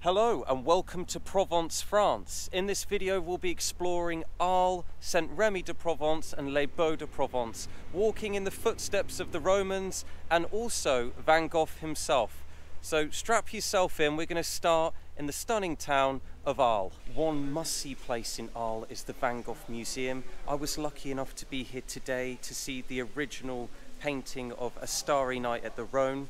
Hello and welcome to Provence, France. In this video we'll be exploring Arles, Saint-Rémy-de-Provence and Les Baux de Provence, walking in the footsteps of the Romans and also Van Gogh himself. So strap yourself in, we're going to start in the stunning town of Arles. One must-see place in Arles is the Van Gogh Museum. I was lucky enough to be here today to see the original painting of A Starry Night at the Rhone.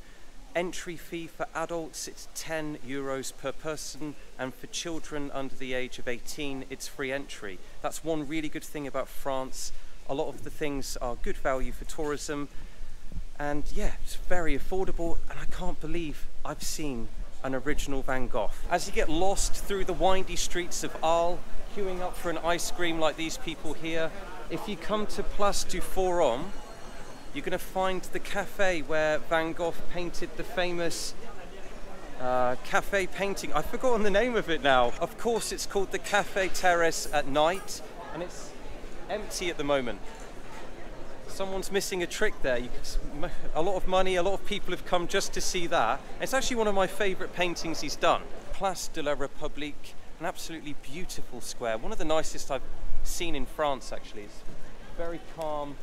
Entry fee for adults, it's €10 per person, and for children under the age of 18, it's free entry. That's one really good thing about France. A lot of the things are good value for tourism, and yeah, it's very affordable, and I can't believe I've seen an original Van Gogh. As you get lost through the windy streets of Arles, queuing up for an ice cream like these people here, if you come to Place du Forum, you're going to find the cafe where Van Gogh painted the famous cafe painting. I've forgotten the name of it now. Of course, it's called the Café Terrace at night, and it's empty at the moment. Someone's missing a trick there. A lot of money, a lot of people have come just to see that. It's actually one of my favourite paintings he's done. Place de la République, an absolutely beautiful square. One of the nicest I've seen in France, actually. It's very calm.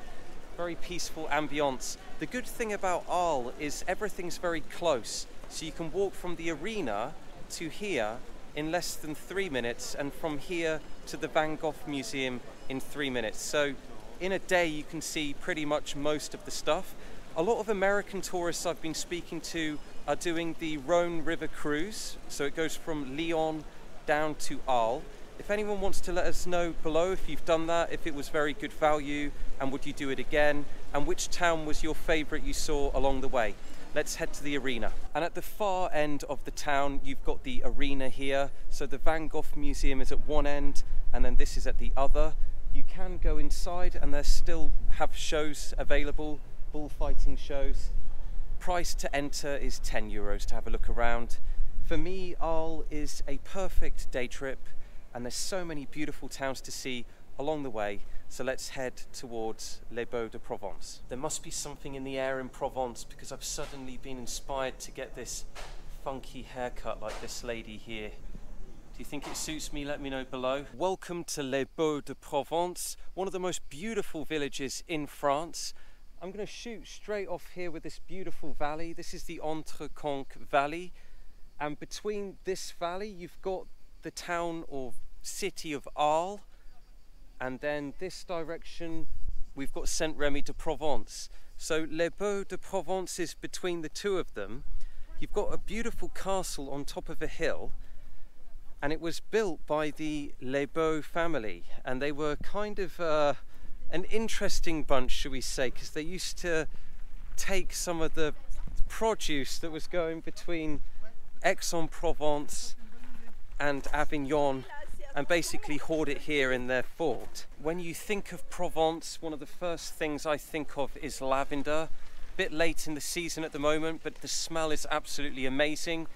Very peaceful ambience. The good thing about Arles is everything's very close, so you can walk from the arena to here in less than 3 minutes, and from here to the Van Gogh Museum in 3 minutes. So in a day you can see pretty much most of the stuff. A lot of American tourists I've been speaking to are doing the Rhone River cruise, so it goes from Lyon down to Arles. If anyone wants to let us know below if you've done that, if it was very good value, and would you do it again, and which town was your favourite you saw along the way. Let's head to the arena. And at the far end of the town, you've got the arena here. So the Van Gogh Museum is at one end, and then this is at the other. You can go inside, and they still have shows available, bullfighting shows. Price to enter is €10 to have a look around. For me, Arles is a perfect day trip, and there's so many beautiful towns to see along the way, so let's head towards Les Baux de Provence. There must be something in the air in Provence, because I've suddenly been inspired to get this funky haircut like this lady here. Do you think it suits me? Let me know below. Welcome to Les Baux de Provence, one of the most beautiful villages in France. I'm going to shoot straight off here with this beautiful valley. This is the Entreconque Valley, and between this valley you've got the town or city of Arles, and then this direction we've got Saint-Rémy-de-Provence. So Les Baux de Provence is between the two of them. You've got a beautiful castle on top of a hill, and it was built by the Les Baux family, and they were kind of an interesting bunch, should we say, because they used to take some of the produce that was going between Aix-en-Provence and Avignon and basically hoard it here in their fort. When you think of Provence, one of the first things I think of is lavender. A bit late in the season at the moment, but the smell is absolutely amazing.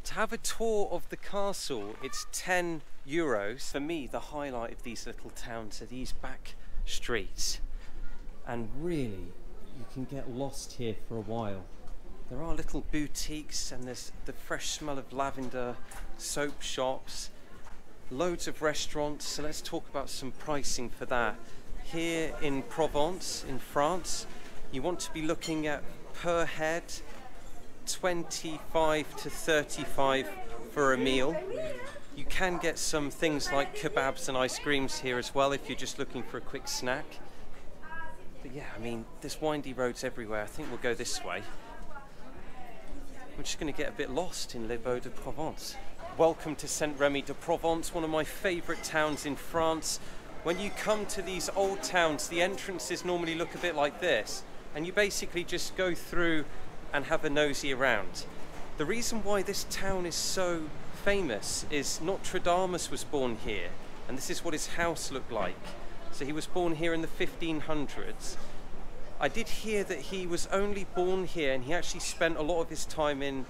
To have a tour of the castle, it's €10. For me, the highlight of these little towns are these back streets, and really you can get lost here for a while. There are little boutiques, and there's the fresh smell of lavender, soap shops, loads of restaurants. So let's talk about some pricing for that. Here in Provence, in France, you want to be looking at per head 25 to 35 for a meal. You can get some things like kebabs and ice creams here as well if you're just looking for a quick snack. But yeah, I mean, there's windy roads everywhere. I think we'll go this way. We're just going to get a bit lost in Les Baux de Provence. Welcome to Saint-Rémy-de-Provence, one of my favourite towns in France. When you come to these old towns, the entrances normally look a bit like this, and you basically just go through and have a nosy around. The reason why this town is so famous is Nostradamus was born here, and this is what his house looked like. So he was born here in the 1500s. I did hear that he was only born here, and he actually spent a lot of his time in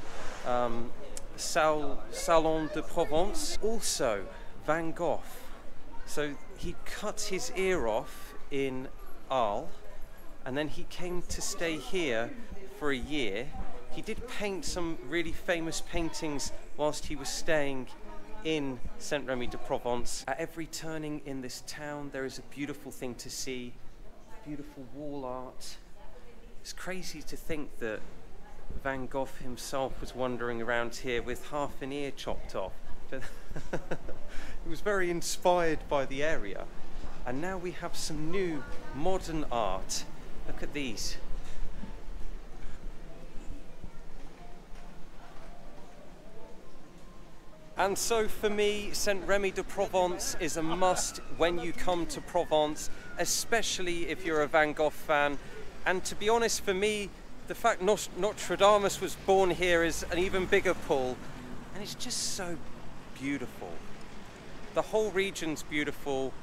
Salon de Provence. Also, Van Gogh. So he cut his ear off in Arles, and then he came to stay here for a year, He did paint some really famous paintings whilst he was staying in Saint-Rémy-de-Provence. At every turning in this town there is a beautiful thing to see, beautiful wall art. It's crazy to think that Van Gogh himself was wandering around here with half an ear chopped off. But he was very inspired by the area. And now we have some new modern art. Look at these. And so for me, Saint-Rémy-de-Provence is a must when you come to Provence, especially if you're a Van Gogh fan. And to be honest, for me, the fact Nostradamus was born here is an even bigger pull. And it's just so beautiful. The whole region's beautiful.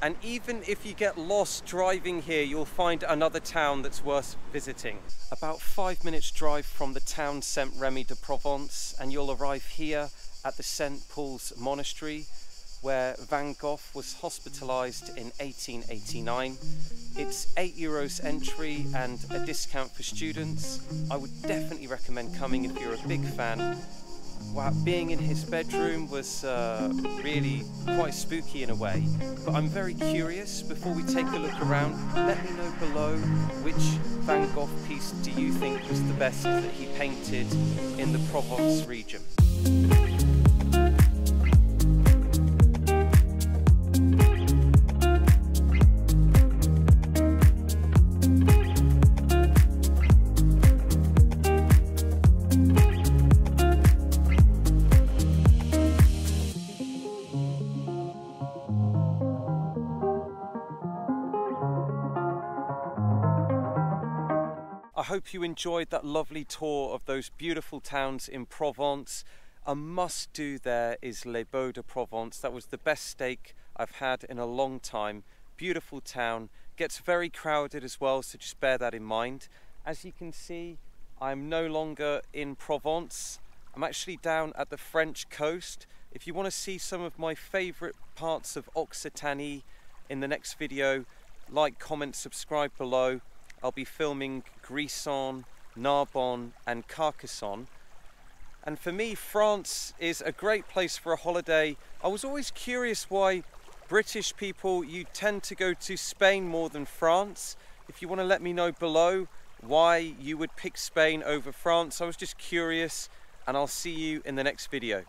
And even if you get lost driving here, you'll find another town that's worth visiting. About 5 minutes drive from the town Saint-Rémy-de-Provence, and you'll arrive here at the St. Paul's Monastery, where Van Gogh was hospitalized in 1889. It's €8 entry and a discount for students. I would definitely recommend coming if you're a big fan. Wow, being in his bedroom was really quite spooky in a way, but I'm very curious. Before we take a look around, let me know below which Van Gogh piece do you think was the best that he painted in the Provence region. I hope you enjoyed that lovely tour of those beautiful towns in Provence. A must-do there is Les Baux de Provence. That was the best steak I've had in a long time. Beautiful town. Gets very crowded as well, so just bear that in mind. As you can see, I'm no longer in Provence. I'm actually down at the French coast. If you want to see some of my favourite parts of Occitanie in the next video, like, comment, subscribe below. I'll be filming Grisons, Narbonne and Carcassonne. And for me, France is a great place for a holiday. I was always curious why British people, you tend to go to Spain more than France. If you want to let me know below why you would pick Spain over France, I was just curious, and I'll see you in the next video.